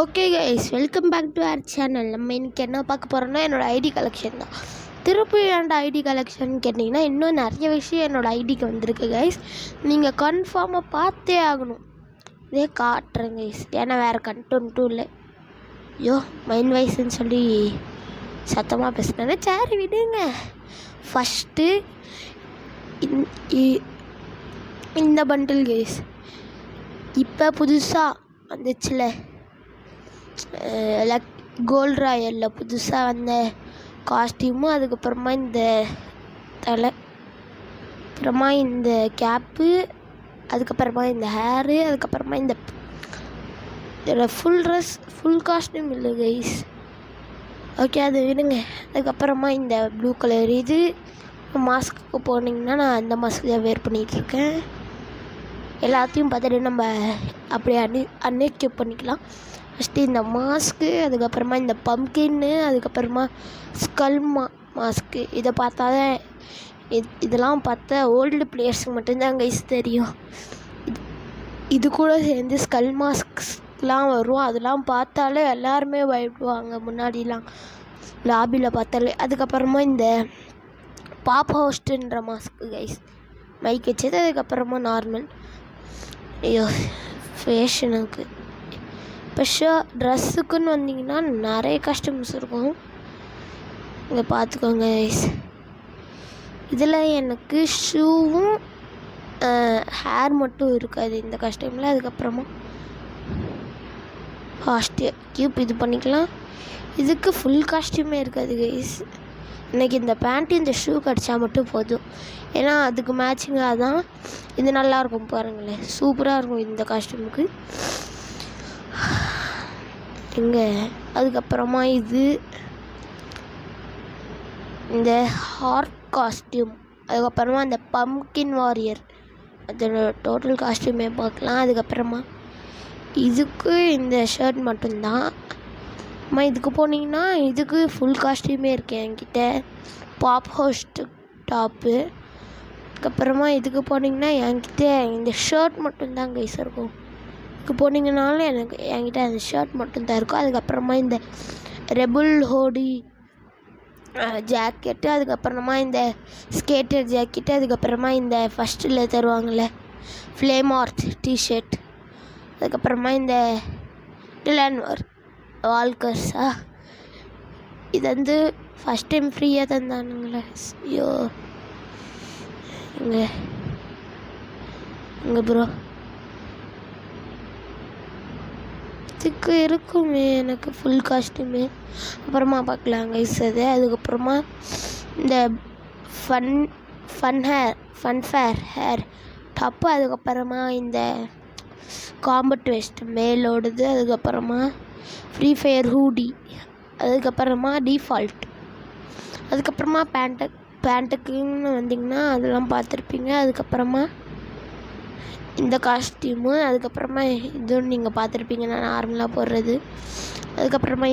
Okay guys, welcome back to our channel. நம்ம இன்றைக்கி என்ன பார்க்க போகிறோம்னா என்னோடய ஐடி கலெக்ஷன் தான். திருப்பி ஏன்டா ஐடி கலெக்ஷன் கேட்டிங்கன்னா, இன்னும் நிறைய விஷயம் என்னோடய ஐடிக்கு வந்திருக்கு கைஸ். நீங்கள் கன்ஃபார்மாக பார்த்தே ஆகணும். இதே காட்டுறேன் கைஸ், ஏன்னா வேறு கண்டென்ட்டும் இல்லை. ஐயோ மைண்ட் வைஸ்ன்னு சொல்லி சத்தமாக பேசுனேன்னா சரி விடுங்க. ஃபஸ்ட்டு இந்த பண்டில் கைஸ் இப்போ புதுசாக வந்துச்சுல, கோல்ட் ராயலில் புதுசாக வந்த காஸ்டியூமும், அதுக்கப்புறமா இந்த தலை, அப்புறமா இந்த கேப்பு, அதுக்கப்புறமா இந்த ஹேரு, அதுக்கப்புறமா இந்த ஃபுல் ட்ரெஸ், ஃபுல் காஸ்டியூம் இல்லை கைஸ். ஓகே அது விடுங்க. அதுக்கப்புறமா இந்த ப்ளூ கலர் இது மாஸ்க்கு போனீங்கன்னா நான் அந்த மாஸ்க்கு தான் வேர் பண்ணிகிட்ருக்கேன். எல்லாத்தையும் பார்த்துட்டு நம்ம அப்படியே அன்எக்யூப் பண்ணிக்கலாம். ஃபஸ்ட்டு இந்த மாஸ்க்கு, அதுக்கப்புறமா இந்த பம்கின்னு, அதுக்கப்புறமா ஸ்கல் மாஸ்க்கு. இதை பார்த்தா தான் இதெல்லாம் பார்த்தா ஓல்டு பிளேயர்ஸுக்கு மட்டும்தான் கைஸ் தெரியும். இது கூட சேர்ந்து ஸ்கல் மாஸ்க்லாம் வரும். அதெல்லாம் பார்த்தாலே எல்லாருமே பயப்படுவாங்க முன்னாடிலாம் லாபியில் பார்த்தாலே. அதுக்கப்புறமா இந்த பாப் ஹோஸ்ட்டுன்ற மாஸ்க்கு கைஸ், மைக் வச்சது. அதுக்கப்புறமா நார்மல். ஐயோ ஃபேஷனுக்கு இப்போ ட்ரெஸ்ஸுக்குன்னு வந்தீங்கன்னா நிறைய கஸ்டமர்ஸ் இருக்கும். இங்கே பார்த்துக்கோங்க கைஸ். இதில் எனக்கு ஷூவும் ஹேர் மட்டும் இருக்காது இந்த கஸ்டமில். அதுக்கப்புறமா காஸ்டியூம் இது பண்ணிக்கலாம். இதுக்கு ஃபுல் காஸ்டியூமே இருக்காது கைஸ். இன்றைக்கி இந்த பேண்ட்டு இந்த ஷூ கிடச்சா மட்டும் போதும், ஏன்னா அதுக்கு மேட்சிங்காக தான் இது நல்லாயிருக்கும். பாருங்களேன், சூப்பராக இருக்கும் இந்த காஸ்டியூமுக்கு. இங்கே அதுக்கப்புறமா இது இந்த ஹார்ட் காஸ்டியூம், அதுக்கப்புறமா இந்த பம்கின் வாரியர், அதோட டோட்டல் காஸ்டியூமே பார்க்கலாம். அதுக்கப்புறமா இதுக்கு இந்த ஷர்ட் மட்டும்தான். அம்மா இதுக்கு போனீங்கன்னா இதுக்கு ஃபுல் காஸ்டியூமே இருக்குது என்கிட்ட. Pop host top. அதுக்கப்புறமா இதுக்கு போனீங்கன்னா என்கிட்ட இந்த ஷர்ட் மட்டும்தான் கைஸ் இருக்கும். இதுக்கு போனீங்கனாலும் என்கிட்ட அந்த ஷர்ட் மட்டும்தான் இருக்கும். அதுக்கப்புறமா இந்த ரெபுல் ஹோடி ஜாக்கெட்டு, அதுக்கப்புறமா இந்த ஸ்கேட்டர் ஜாக்கெட்டு, அதுக்கப்புறமா இந்த ஃபஸ்ட்டில் தருவாங்கள்ல ஃப்ளேம் ஆர்ட் டிஷர்ட், அதுக்கப்புறமா இந்த டிலான்வர் வால்கர்ஸா, இது வந்து ஃபஸ்ட் டைம் ஃப்ரீயாக தந்தானுங்களே. ஐயோ இங்கே ப்ரோ இதுக்கு இருக்குமே எனக்கு ஃபுல் காஸ்டியூமு. அப்புறமா பார்க்கலாம் கைஸ் அது. அதுக்கப்புறமா இந்த ஃபன் ஃபேர் ஹேர் டாப்பு, அதுக்கப்புறமா இந்த காம்பட் வெஸ்ட் மேலோடுது, அதுக்கப்புறமா ஃப்ரீ ஃபயர் ஹூடி, அதுக்கப்புறமா டிஃபால்ட், அதுக்கப்புறமா பேண்ட்டுக்குன்னு வந்திங்கன்னா அதெல்லாம் பார்த்துருப்பீங்க. அதுக்கப்புறமா இந்த காஸ்டியூமு, அதுக்கப்புறமா இதுவும் நீங்கள் பார்த்துருப்பீங்க நான் நார்மலாக போடுறது. அதுக்கப்புறமா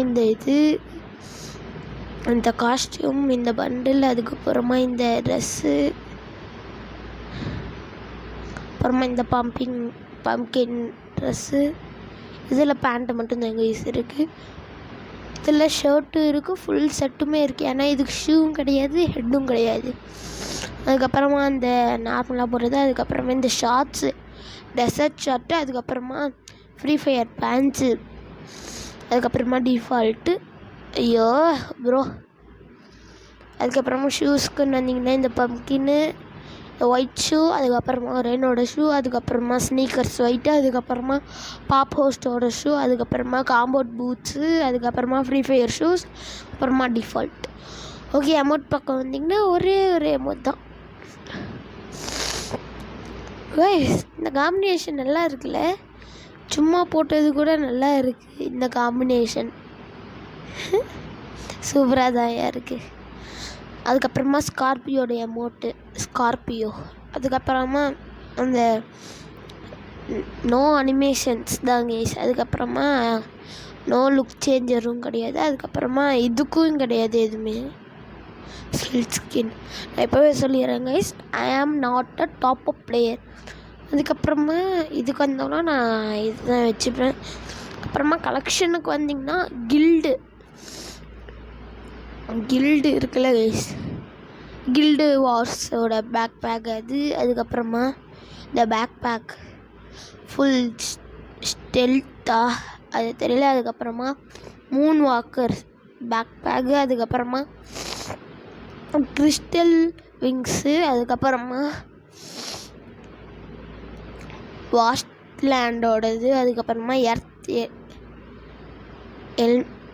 இந்த காஸ்டியூம், இந்த பண்டில், அதுக்கப்புறமா இந்த ட்ரெஸ்ஸு, அப்புறமா இந்த பம்கின் ட்ரெஸ்ஸு. இதில் பேண்ட்டு மட்டும் தான் யூஸ் இருக்குது. இதில் ஷர்ட்டும் இருக்குது, ஃபுல் செட்டுமே இருக்குது. ஏன்னா இதுக்கு ஷூவும் கிடையாது, ஹெட்டும் கிடையாது. அதுக்கப்புறமா இந்த நார்மலாக போடுறது, அதுக்கப்புறமா இந்த ஷார்ட்ஸு, டெசர்ட் ஷார்ட்டு, அதுக்கப்புறமா ஃப்ரீ ஃபயர் பேண்ட்ஸு, அதுக்கப்புறமா டிஃபால்ட்டு. ஐயோ ப்ரோ. அதுக்கப்புறமா ஷூஸ்க்குன்னு வந்தீங்கன்னா இந்த பம்கின்னு, ஒயிட் ஷூ, அதுக்கப்புறமா ரெயினோட ஷூ, அதுக்கப்புறமா ஸ்னீக்கர்ஸ் ஒயிட்டு, அதுக்கப்புறமா பாப் ஹோஸ்டோட ஷூ, அதுக்கப்புறமா காம்போட் பூட்ஸு, அதுக்கப்புறமா ஃப்ரீ ஃபயர் ஷூஸ், அப்புறமா டிஃபால்ட். ஓகே, அமௌண்ட் பக்கம் வந்திங்கன்னா ஒரே அமௌண்ட் தான். இந்த காம்பினேஷன் நல்லா இருக்குல்ல, சும்மா போட்டது கூட நல்லா இருக்குது. இந்த காம்பினேஷன் சூப்பராக தான் இருக்குது. அதுக்கப்புறமா ஸ்கார்பியோடைய அமௌண்ட்டு ஸ்கார்பியோ, அதுக்கப்புறமா அந்த நோ அனிமேஷன்ஸ் தான் கேஸ். அதுக்கப்புறமா நோ லுக் சேஞ்சரும் கிடையாது. அதுக்கப்புறமா இதுக்கும் கிடையாது எதுவுமே ஸ்கின். நான் எப்போவே சொல்லிடுறேன் guys, I am not a top up player. அதுக்கப்புறமா இதுக்கு வந்தோம்னா நான் இதுதான் வச்சுப்பேன். அதுக்கப்புறமா கலெக்ஷனுக்கு வந்திங்கன்னா கில்டு இருக்குல்ல கைஸ், கில்டு வார்ஸோட பேக் பேக் அது. அதுக்கப்புறமா இந்த பேக் பேக் ஃபுல் ஸ்டெல்த்தா அது தெரியல. அதுக்கப்புறமா மூன் வாக்கர் பேக் பேக்கு. அதுக்கப்புறமா கிறிஸ்டல் விங்ஸு. அதுக்கப்புறமா வாஸ்ட்லேண்டோடது. அதுக்கப்புறமா எர்த்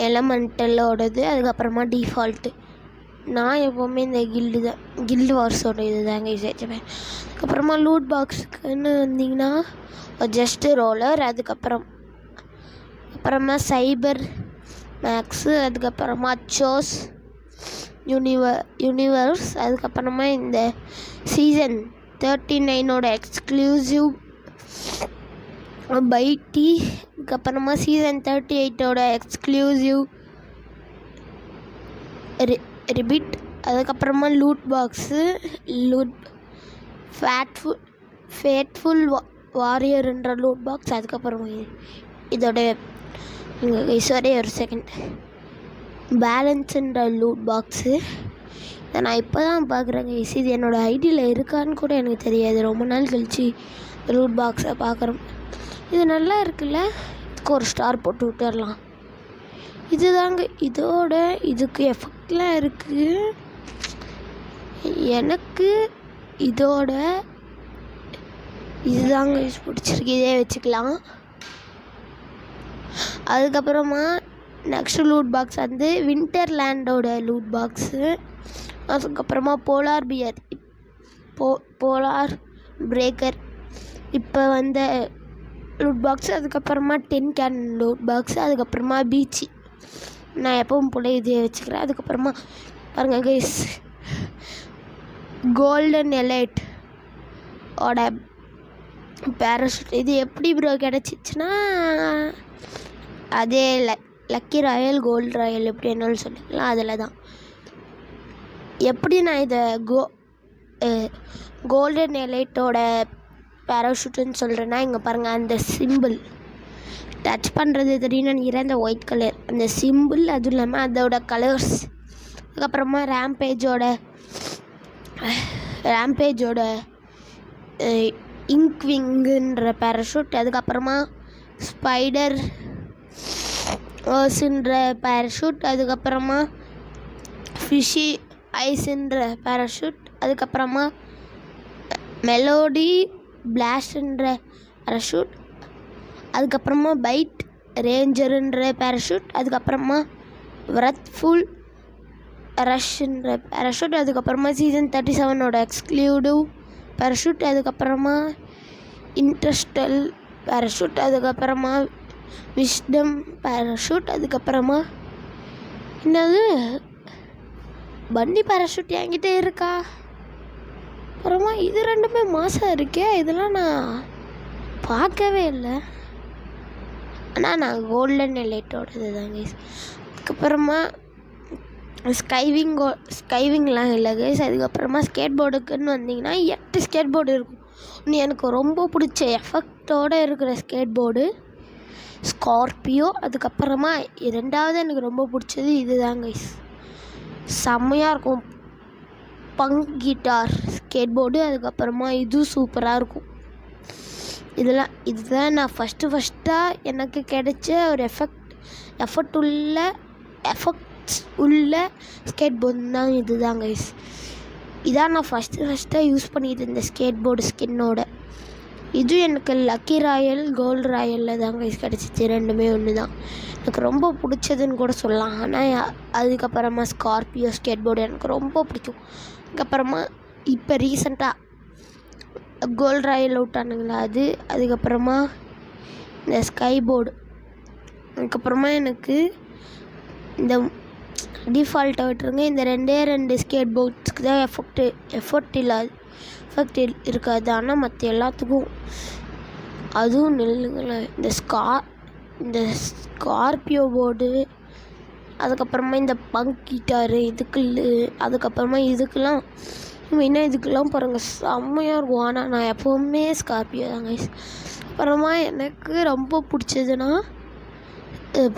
எலமெண்டலோடது. அதுக்கப்புறமா டிஃபால்ட்டு. நான் எப்போவுமே இந்த கில்டு வார்ஸோட இது தாங்க சேர்த்துப்பேன். அதுக்கப்புறமா லூட் பாக்ஸுக்குன்னு வந்திங்கன்னா ஜஸ்ட்டு ரோலர். அப்புறமா சைபர் மேக்ஸு. அதுக்கப்புறமா சோஸ் யூனிவர்ஸ். அதுக்கப்புறமா இந்த சீசன் 39ஓட எக்ஸ்க்ளூசிவ் பைட்டி. அதுக்கப்புறமா சீசன் 38ஓட எக்ஸ்க்ளூசிவ் ரிபிட். அதுக்கப்புறமா லூட் பாக்ஸு ஃபேட்ஃபுல் வாரியர்ன்ற லூட் பாக்ஸ். அதுக்கப்புறமா இதோட ஒரே ஒரு செகண்ட் பேலன்ஸுன்ற லூட் பாக்ஸு. இதை நான் இப்போ தான் பார்க்குறேங்க. இது என்னோடய ஐடியில் இருக்கான்னு கூட எனக்கு தெரியாது. ரொம்ப நாள் கழிச்சு லூட் பாக்ஸை பார்க்குறோம். இது நல்லா இருக்குல்ல, இதுக்கு ஒரு ஸ்டார் போட்டு விட்டுடலாம். இதுதாங்க இதுக்கு எஃபெக்ட்லாம் இருக்குது. எனக்கு இதுதாங்க பிடிச்சிருக்கு, இதே வச்சுக்கலாம். அதுக்கப்புறமா நெக்ஸ்ட்டு லூட் பாக்ஸ் வந்து வின்டர்லேண்டோட லூட் பாக்ஸு. அதுக்கப்புறமா போலார் பிரேக்கர் இப்போ வந்த லூட் பாக்ஸு. அதுக்கப்புறமா 10 கேன் லூட் பாக்ஸு. அதுக்கப்புறமா பீச்சு. நான் எப்பவும் போல இதே வச்சுக்கிறேன். அதுக்கப்புறமா பாருங்கள் கைஸ், கோல்டன் எலைட் ஓட பேராஷூட். இது எப்படி ப்ரோ கிடச்சிச்சின்னா, அதே லக்கி ராயல் கோல்டு ராயல் எப்படி என்னாலும் சொல்லிக்கலாம், அதில் தான். எப்படி நான் இதை கோல்டன் எலைட்டோட பேராஷூட்டுன்னு சொல்கிறேன்னா, இங்கே பாருங்கள் அந்த சிம்பிள் டச் பண்ணுறது தெரியும் நினைக்கிறேன், அந்த ஒயிட் கலர் அந்த சிம்பிள். அதுவும் இல்லாமல் அதோட கலர்ஸ். அதுக்கப்புறமா ரேம்பேஜோட இங்க் விங்குன்ற பேராஷூட். அதுக்கப்புறமா ஸ்பைடர் ஓஸ்ன்ற பேராஷூட். அதுக்கப்புறமா ஃபிஷி ஐஸ்ன்ற பேராஷூட். அதுக்கப்புறமா மெலோடி பிளாஸ்ட்ன்ற பேராஷூட். அதுக்கப்புறமா பைட் ரேஞ்சருன்ற பேராஷூட். அதுக்கப்புறமா விரத்ஃபுல் ரஷ்ன்ற பேராஷூட். அதுக்கப்புறமா சீசன் 37ஓட எக்ஸ்க்ளூசிவ் பேராஷூட். அதுக்கப்புறமா இன்டர்ஸ்டல் பேராஷூட். அதுக்கப்புறமா விஸ்டம் பேராஷூட். அதுக்கப்புறமா என்னது பண்டி பேராஷூட் என்கிட்ட இருக்கா. அப்புறமா இது ரெண்டுமே மாதம் இருக்கே, இதெல்லாம் நான் பார்க்கவே இல்லை. ஆனால் நான் கோல்டன் எலைட்டோடது தாங்க. அதுக்கப்புறமா ஸ்கைவிங்லாம் இல்லை கைஸ். அதுக்கப்புறமா ஸ்கேட் போர்டுக்குன்னு வந்திங்கன்னா 8 ஸ்கேட் போர்டு இருக்கும். இன்னும் எனக்கு ரொம்ப பிடிச்ச எஃபெக்டோடு இருக்கிற ஸ்கேட் போர்டு ஸ்கார்பியோ. அதுக்கப்புறமா ரெண்டாவது எனக்கு ரொம்ப பிடிச்சது இது தாங்க கைஸ், செம்மையாக இருக்கும் பங்க் கிட்டார் ஸ்கேட் போர்டு. அதுக்கப்புறமா இதுவும் சூப்பராக இருக்கும். இதுதான் நான் ஃபஸ்ட்டாக எனக்கு கிடைச்ச ஒரு எஃபெக்ட்ஸ் உள்ள ஸ்கேட் போர்டு தான் இது தான் கைஸ். இதான் நான் ஃபஸ்ட்டாக யூஸ் பண்ணிட்டு இருந்தேன் ஸ்கேட் போர்டு ஸ்கின்னோட. இது எனக்கு லக்கி ராயல் கோல்டு ராயலில் தான் கைஸ் கிடச்சிச்சு. ரெண்டுமே ஒன்று தான். எனக்கு ரொம்ப பிடிச்சதுன்னு கூட சொல்லலாம். ஆனால் அதுக்கப்புறமா ஸ்கார்பியோ ஸ்கேட் போர்டு எனக்கு ரொம்ப பிடிக்கும். அதுக்கப்புறமா இப்போ ரீசெண்டாக கோல்டு ராயல் விட்டானுங்களா அது. அதுக்கப்புறமா இந்த ஸ்கை போர்டு. அதுக்கப்புறமா எனக்கு இந்த டிஃபால்ட்டை விட்டுருங்க, இந்த 2 ஸ்கேட் போர்ட்ஸ்க்கு தான் எஃபர்ட் இருக்காது. ஆனால் மற்ற எல்லாத்துக்கும் அதுவும் நில்லுங்களேன். இந்த ஸ்கார்பியோ போர்டு. அதுக்கப்புறமா இந்த பங்க் கிட்டாரு அதுக்கப்புறமா இதுக்கெல்லாம் மெயினாக இதுக்கெல்லாம் பாருங்கள் செம்மையாக இருக்கும். ஆனால் நான் எப்போவுமே ஸ்கார்பியோ தாங்க. அப்புறமா எனக்கு ரொம்ப பிடிச்சதுன்னா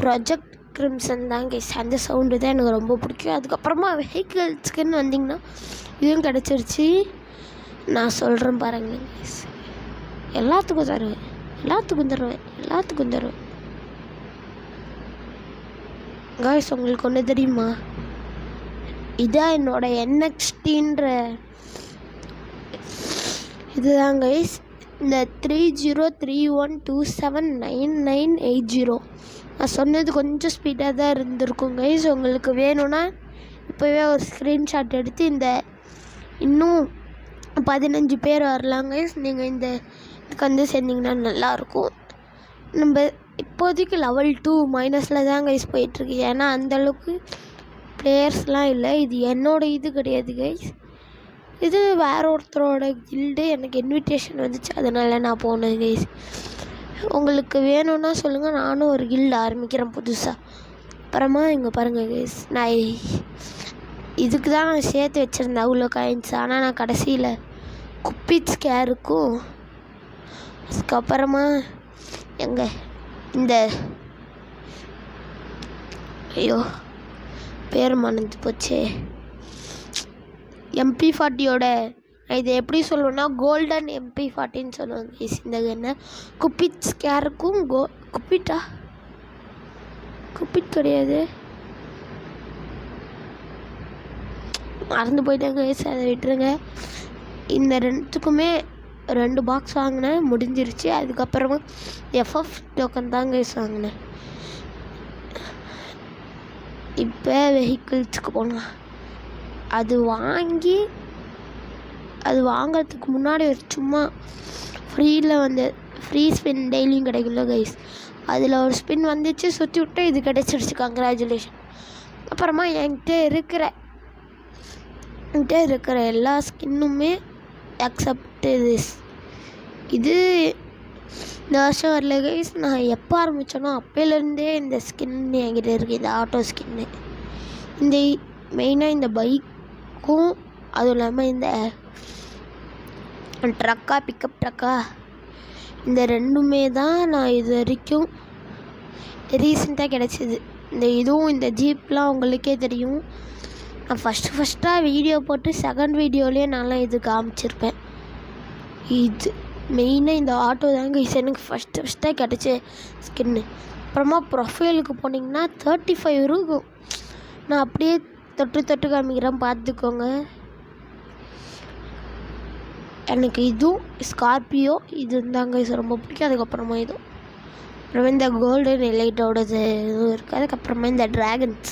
ப்ராஜெக்ட் கிரிம்சன் தான் கைஸ். அந்த சவுண்டு தான் எனக்கு ரொம்ப பிடிக்கும். அதுக்கப்புறமா வெஹிக்கிள்ஸ்க்குன்னு வந்திங்கன்னா இதுவும் கிடச்சிருச்சு. நான் சொல்கிறேன் பாருங்களேன் கைஸ், எல்லாத்துக்கும் தருவேன். கைஸ் உங்களுக்கு ஒன்று தெரியுமா, இதான் என்னோட NXTன்ற இதுதான் கைஸ். இந்த 3031279980 நான் சொன்னது கொஞ்சம் ஸ்பீடாக தான் இருந்திருக்கும் கைஸ். உங்களுக்கு வேணும்னா இப்போவே ஒரு ஸ்க்ரீன்ஷாட் எடுத்து இந்த இன்னும் 15 பேர் வரலாம் கைஸ். நீங்கள் இந்த இதுக்கு வந்து சேர்ந்திங்கன்னா நல்லாயிருக்கும். நம்ம இப்போதைக்கு லெவல் 2 மைனஸில் தான் கைஸ் போயிட்டுருக்கு. ஏன்னா அந்தளவுக்கு பிளேயர்ஸ்லாம் இல்லை. இது என்னோடய இது கிடையாது கைஸ், இது வேற ஒருத்தரோட கில்டு. எனக்கு இன்விடேஷன் வந்துச்சு, அதனால் நான் போனேன் கைஸ். உங்களுக்கு வேணும்னா சொல்லுங்கள், நானும் ஒரு கில்டு ஆரம்பிக்கிறேன் புதுசாக. அப்புறமா இங்கே பாருங்கள் கைஸ், நான் இதுக்கு தான் நான் சேர்த்து வச்சுருந்தேன் அவ்வளோ காயின்ஸ். ஆனால் நான் கடைசியில் குப்பிட் ஸ்கேருக்கும் அதுக்கப்புறமா இந்த ஐயோ பேர் மறந்து போச்சே, MP40யோட இதை எப்படி சொல்லுவேன்னா கோல்டன் MP40ன்னு சொல்லுவாங்க கைஸ். இந்த கன்னை குப்பிட் ஸ்கேருக்கும் குப்பிட் கிடையாது, மறந்து போயிட்டாங்க கைஸ், அதை விட்டுருங்க. இந்த ரெண்டுத்துக்குமே 2 பாக்ஸ் வாங்கினேன், முடிஞ்சிருச்சு. அதுக்கப்புறமா FF டோக்கன் தான் கைஸ் வாங்கினேன். இப்போ வெஹிக்கிள்ஸுக்கு போனோம். அது வாங்கிறதுக்கு முன்னாடி ஒரு சும்மா ஃப்ரீ ஸ்பின் டெய்லியும் கிடைக்கல கைஸ். அதில் ஒரு ஸ்பின் வந்துச்சு, சுற்றி விட்டு இது கிடச்சிருச்சு, கங்க்ராச்சுலேஷன். அப்புறமா என்கிட்ட இருக்கிற எல்லா ஸ்கின்னுமே அக்செப்ட் இது இந்த வருஷம் வரல கைஸ். நான் எப்போ ஆரம்பித்தேனோ அப்போலேருந்தே இந்த ஸ்கின் என்கிட்ட இருக்குது, இந்த ஆட்டோ ஸ்கின்னு. இந்த மெயினாக இந்த பைக்கும் அதுவும் இல்லாமல் இந்த பிக்கப் ட்ரக்கா இந்த ரெண்டுமே தான் நான் இது வரைக்கும் ரீசெண்டாக கிடச்சிது. இந்த ஜீப்லாம் உங்களுக்கே தெரியும். நான் ஃபஸ்ட்டாக வீடியோ போட்டு செகண்ட் வீடியோலேயே நான்லாம் இது காமிச்சிருப்பேன். இது மெயினாக இந்த ஆட்டோ தாங்க எனக்கு ஃபஸ்ட்டாக கிடச்ச ஸ்கின்னு. அப்புறமா ப்ரொஃபைலுக்கு போனீங்கன்னா 35 இருக்கும். நான் அப்படியே தொட்டு காமிக்கிறேன், பார்த்துக்கோங்க. எனக்கு இதுவும் ஸ்கார்பியோ இது தாங்க ரொம்ப பிடிக்கும். அதுக்கப்புறமா அப்புறமா இந்த கோல்டன் எலைட்டோடது இதுவும் இருக்குது. அதுக்கப்புறமா இந்த ட்ராகன்ஸ்,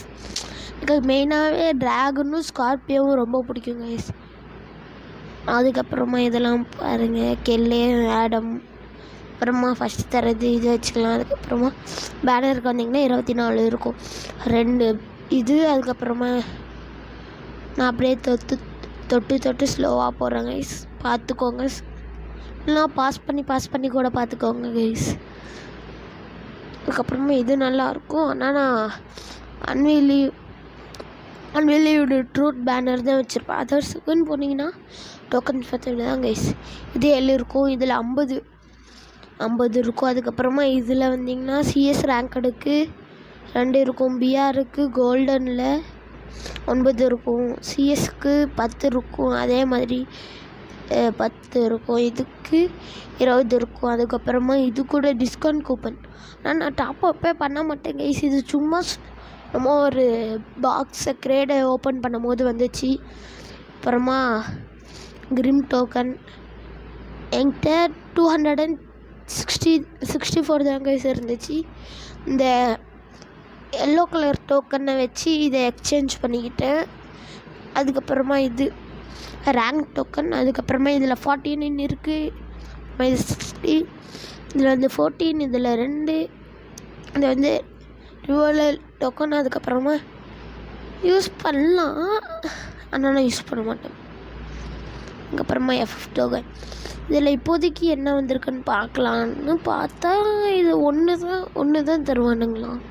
எனக்கு மெயினாகவே ட்ராகனும் ஸ்கார்பியோவும் ரொம்ப பிடிக்கும் கைஸ். அதுக்கப்புறமா இதெல்லாம் பாருங்கள், கெல்லே ஆடம். அப்புறமா ஃபஸ்ட்டு தரது இது வச்சுக்கலாம். அதுக்கப்புறமா பேனருக்கு வந்திங்கன்னா 24 இருக்கும், 2 இது. அதுக்கப்புறமா நான் அப்படியே தொட்டு ஸ்லோவாக போகிறேன் கைஸ், பார்த்துக்கோங்க. இல்லைனா பாஸ் பண்ணி கூட பார்த்துக்கோங்க கைஸ். அதுக்கப்புறமா இது நல்லாயிருக்கும். ஆனால் நான் அன்வெலிவ்டு ட்ரூத் பேனர் தான் வச்சுருப்பேன். அதர்ஸுக்குன்னு போனீங்கன்னா டோக்கன் பார்த்தீங்கன்னா தான் கைஸ் இது 7 இருக்கும், இதில் 50 இருக்கும். அதுக்கப்புறமா இதில் வந்திங்கன்னா CS ரேங்கடுக்கு 2 இருக்கும், BRக்கு கோல்டனில் 9 இருக்கும், CSக்கு 10 இருக்கும், அதே மாதிரி 10 இருக்கும், இதுக்கு 20 இருக்கும். அதுக்கப்புறமா இது கூட டிஸ்கவுண்ட் கூப்பன். ஆனால் நான் டாப் அப்பே பண்ண மாட்டேன் கைஸ், இது சும்மா நம்ம ஒரு பாக்ஸை கிரேடை ஓப்பன் பண்ணும் போது வந்துச்சு. அப்புறமா கிரிம் டோக்கன் என்கிட்ட 264 தான் கைஸ் இருந்துச்சு. இந்த எல்லோ கலர் டோக்கனை வச்சு இதை எக்ஸ்சேஞ்ச் பண்ணிக்கிட்டேன். அதுக்கப்புறமா இது ரேங்க் டோக்கன். அதுக்கப்புறமா இதில் 49 இருக்குது, இது 60, இதில் 14, இதில் 2, இது ரிவால்வர் டோக்கன். அதுக்கப்புறமா யூஸ் பண்ணலாம், ஆனால் நான் யூஸ் பண்ண மாட்டேன். அதுக்கப்புறமா FF டோக்கன். இதில் இப்போதைக்கு என்ன வந்திருக்குன்னு பார்க்கலான்னு பார்த்தா இது ஒன்று தான் தருவானுங்களாம்.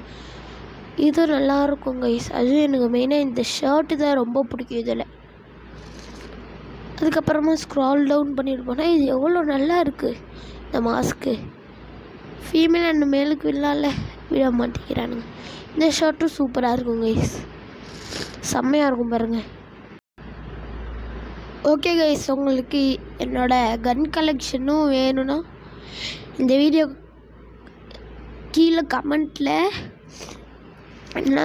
இது நல்லாயிருக்கும் கைஸ். அதுவும் எனக்கு மெயினாக இந்த ஷர்ட்டு தான் ரொம்ப பிடிக்கும் இதில். அதுக்கப்புறமா ஸ்க்ரால் டவுன் பண்ணிட்டு போனால் இது எவ்வளோ நல்லா இருக்குது இந்த மாஸ்க்கு. ஃபீமேல் அண்ட் மேலுக்கு இல்லால விட மாட்டேங்கிறானுங்க. இந்த ஷர்ட்டும் சூப்பராக இருக்கும் கைஸ், செம்மையாக இருக்கும் பாருங்கள். ஓகே கைஸ், உங்களுக்கு என்னோடய கன் கலெக்ஷனும் வேணும்னா இந்த வீடியோ கீழே கமெண்ட்டில் என்ன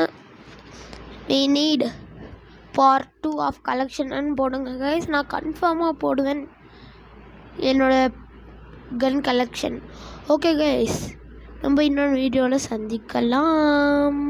we need part 2 of collection போடுங்க கைஸ். நான் கன்ஃபார்மாக போடுவேன் என்னோடய கன் கலெக்ஷன். ஓகே கைஸ், நம்ம இன்னொரு வீடியோவில் சந்திக்கலாம்.